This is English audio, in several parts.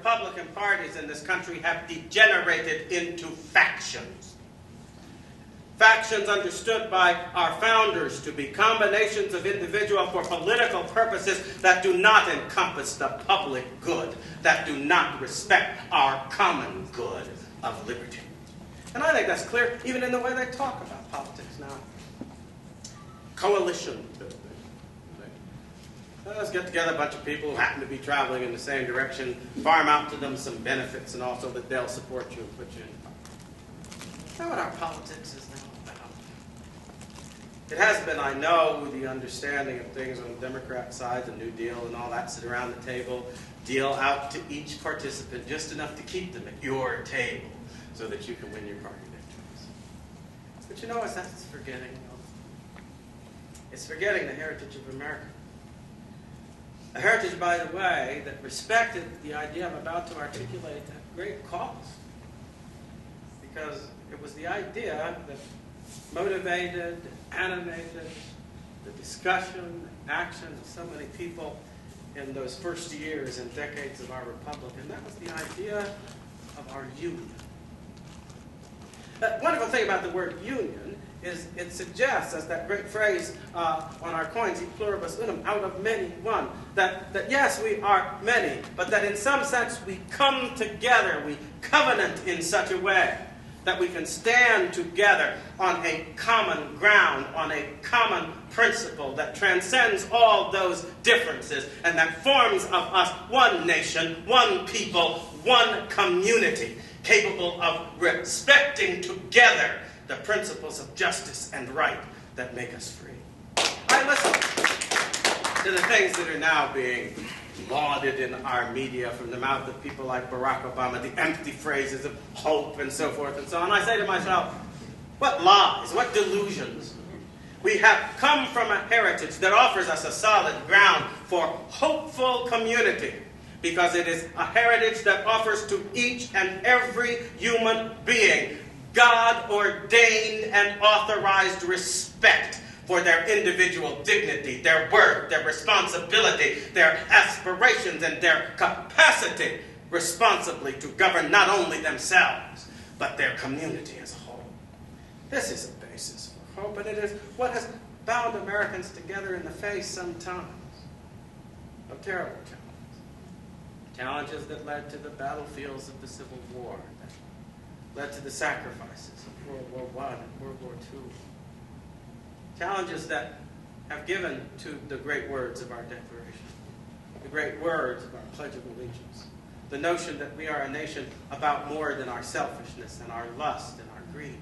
Republican parties in this country have degenerated into factions. Factions understood by our founders to be combinations of individuals for political purposes that do not encompass the public good, that do not respect our common good of liberty. And I think that's clear even in the way they talk about politics now. Coalition building. Let's get together a bunch of people who happen to be traveling in the same direction, farm out to them some benefits, and also that they'll support you and put you in power. That's not what our politics is now about. It has been, I know, the understanding of things on the Democrat side, the New Deal and all that, sit around the table, deal out to each participant just enough to keep them at your table so that you can win your party victories. But you know what that's forgetting? It's forgetting the heritage of America. A heritage, by the way, that respected the idea I'm about to articulate at great cost. Because it was the idea that motivated, animated the discussion, action of so many people in those first years and decades of our republic. And that was the idea of our union. The wonderful thing about the word union is it suggests, as that great phrase on our coins, e pluribus unum, out of many one, that yes, we are many, but that in some sense we come together, we covenant in such a way that we can stand together on a common ground, on a common principle that transcends all those differences and that forms of us one nation, one people, one community, capable of respecting together the principles of justice and right that make us free. I listen to the things that are now being lauded in our media from the mouth of people like Barack Obama, the empty phrases of hope and so forth and so on. I say to myself, what lies, what delusions. We have come from a heritage that offers us a solid ground for hopeful community, because it is a heritage that offers to each and every human being God-ordained and authorized respect for their individual dignity, their worth, their responsibility, their aspirations, and their capacity responsibly to govern not only themselves, but their community as a whole. This is a basis for hope, and it is what has bound Americans together in the face sometimes of terrible challenges. Challenges that led to the battlefields of the Civil War, that led to the sacrifices of World War I and World War II. Challenges that have given to the great words of our Declaration, the great words of our Pledge of Allegiance, the notion that we are a nation about more than our selfishness and our lust and our greed,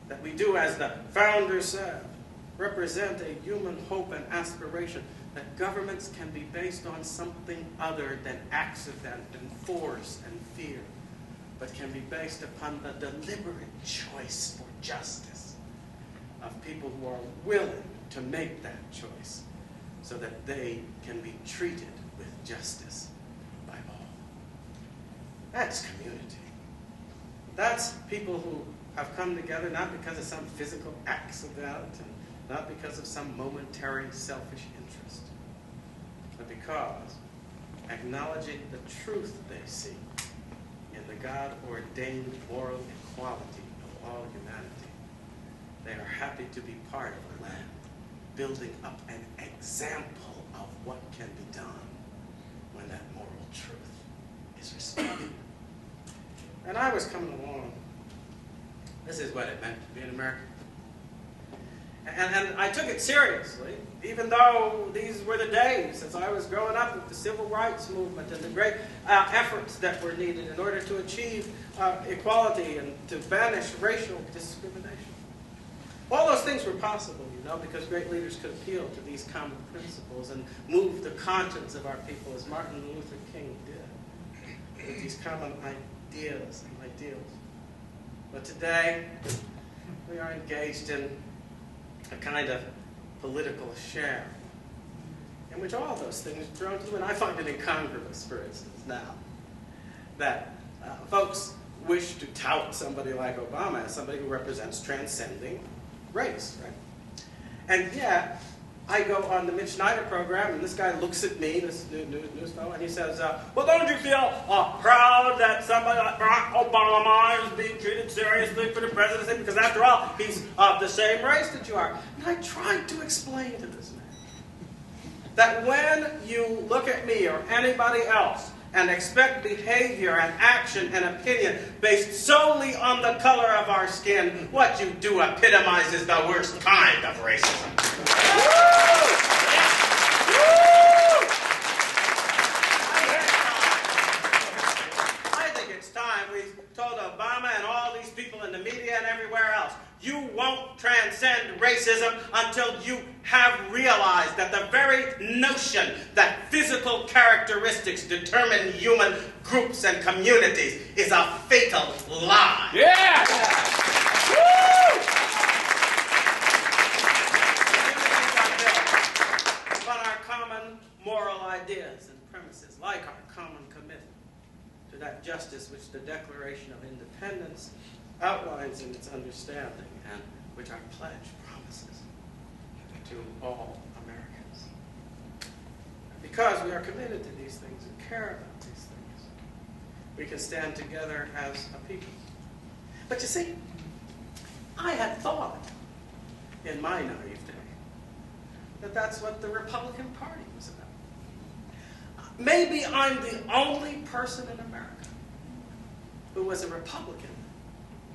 that we do, as the Founders said, represent a human hope and aspiration, that governments can be based on something other than accident and force and fear, but can be based upon the deliberate choice for justice of people who are willing to make that choice so that they can be treated with justice by all. That's community. That's people who have come together not because of some physical accident and not because of some momentary selfish interest, but because acknowledging the truth they see in the God-ordained moral equality of all humanity, they are happy to be part of a land building up an example of what can be done when that moral truth is respected. And I was coming along. This is what it meant to be an American. And I took it seriously, even though these were the days as I was growing up with the civil rights movement and the great efforts that were needed in order to achieve equality and to banish racial discrimination. All those things were possible, you know, because great leaders could appeal to these common principles and move the conscience of our people, as Martin Luther King did, with these common ideas and ideals. But today, we are engaged in a kind of political share in which all those things are thrown to, and I find it incongruous, for instance, now, that folks wish to tout somebody like Obama as somebody who represents transcending race, right? And yet, I go on the Mitch Snyder program, and this guy looks at me, this news fellow, and he says, well, don't you feel proud that somebody like Barack Obama is being treated seriously for the presidency? Because after all, he's of the same race that you are. And I tried to explain to this man that when you look at me or anybody else and expect behavior and action and opinion based solely on the color of our skin, what you do epitomizes the worst kind of racism. I think it's time we told Obama and all these people in the media and everywhere else, you won't transcend racism until you have realized that the very notion that physical characteristics determine human groups and communities is a fatal lie. Yeah! Woo! Communities are built on our common moral ideas and premises, like our common commitment to that justice which the Declaration of Independence outlines in its understanding, and which our pledge promises to all Americans. Because we are committed to these things and care about these things, we can stand together as a people. But you see, I had thought in my naivete that that's what the Republican Party was about. Maybe I'm the only person in America who was a Republican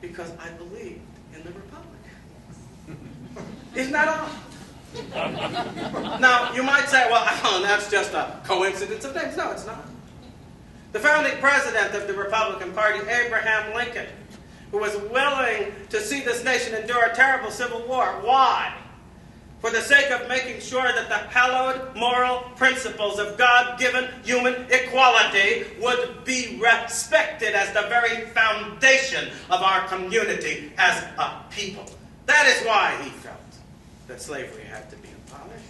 because I believed in the Republic. Isn't that odd? Now, you might say, well, that's just a coincidence of names. No, it's not. The founding president of the Republican Party, Abraham Lincoln, who was willing to see this nation endure a terrible civil war. Why? For the sake of making sure that the hallowed moral principles of God-given human equality would be respected as the very foundation of our community as a people. That is why he felt that slavery had to be abolished.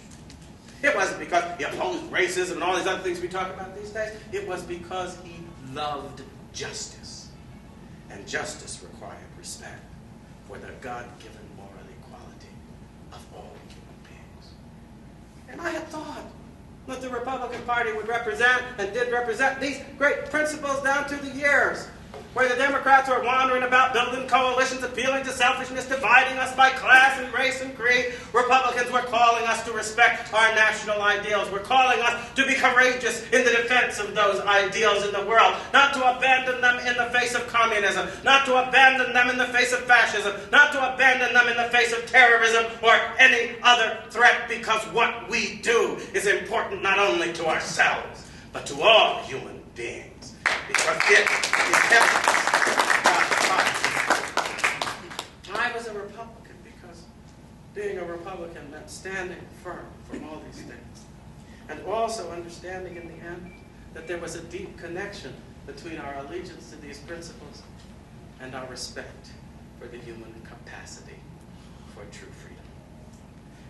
It wasn't because he opposed racism and all these other things we talk about these days. It was because he loved justice. And justice required respect for the God-given moral equality of all human beings. And I had thought that the Republican Party would represent, and did represent, these great principles down through the years, where the Democrats were wandering about building coalitions, appealing to selfishness, dividing us by class and race and creed. Republicans were calling us to respect our national ideals. We're calling us to be courageous in the defense of those ideals in the world, not to abandon them in the face of communism, not to abandon them in the face of fascism, not to abandon them in the face of terrorism or any other threat, because what we do is important not only to ourselves, but to all human beings. Because it depends. I was a Republican because being a Republican meant standing firm from all these things. And also understanding in the end that there was a deep connection between our allegiance to these principles and our respect for the human capacity for true freedom.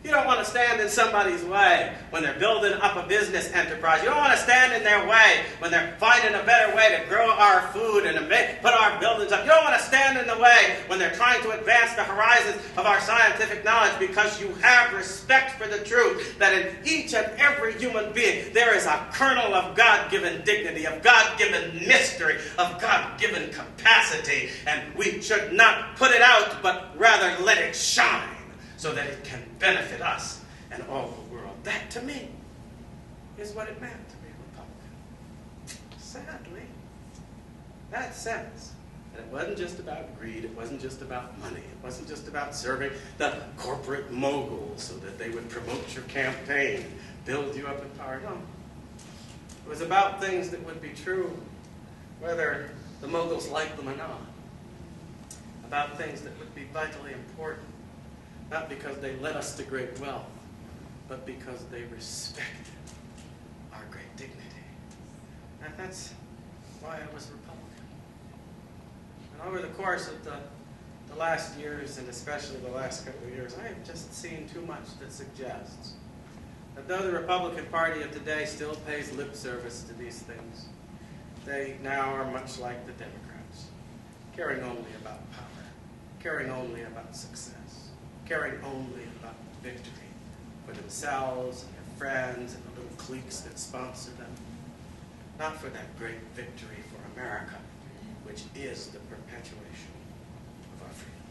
You don't want to stand in somebody's way when they're building up a business enterprise. You don't want to stand in their way when they're finding a better way to grow our food and put our buildings up. You don't want to stand in the way when they're trying to advance the horizons of our scientific knowledge, because you have respect for the truth that in each and every human being there is a kernel of God-given dignity, of God-given mystery, of God-given capacity, and we should not put it out, but rather let it shine, so that it can benefit us and all the world. That, to me, is what it meant to be a Republican. Sadly, that sense that it wasn't just about greed, it wasn't just about money, it wasn't just about serving the corporate moguls so that they would promote your campaign, build you up in power. No. It was about things that would be true whether the moguls liked them or not. About things that would be vitally important, not because they led us to great wealth, but because they respected our great dignity. And that's why I was Republican. And over the course of the last years, and especially the last couple of years, I have just seen too much that suggests that though the Republican Party of today still pays lip service to these things, they now are much like the Democrats, caring only about power, caring only about success, caring only about victory, for themselves and their friends and the little cliques that sponsor them. Not for that great victory for America, which is the perpetuation of our freedom.